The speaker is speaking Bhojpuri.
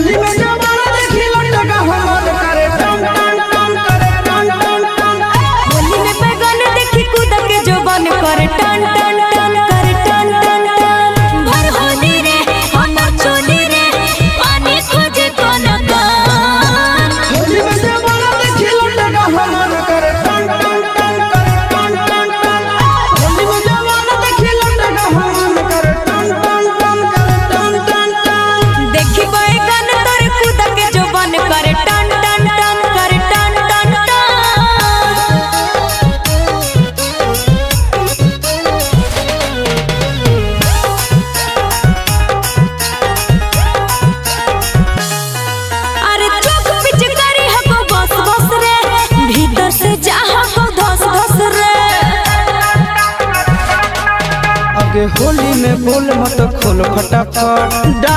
होली में जमाना देखी लटका हमर करे टन टन टन करे टन टन टन। होली में बैगन देखी कूद के जोबन करे टन टन टन करे टन टन टन। भर होली रे हमर चोली रे पानी खोजे कोन कान। होली में जमाना देखी लटका हमर करे टन टन टन करे टन टन टन। होली में जमाना देखी लटका हमर करे टन टन टन करे टन टन टन। देखी बैगन तोर कूद के जोबन करे टन टन टन करे टन टन टन। अरे चौक पिच करी हको बस बस रे भीतर से जा हको धस धस रे। आगे होली में बोल मत खोल फटाफट डाल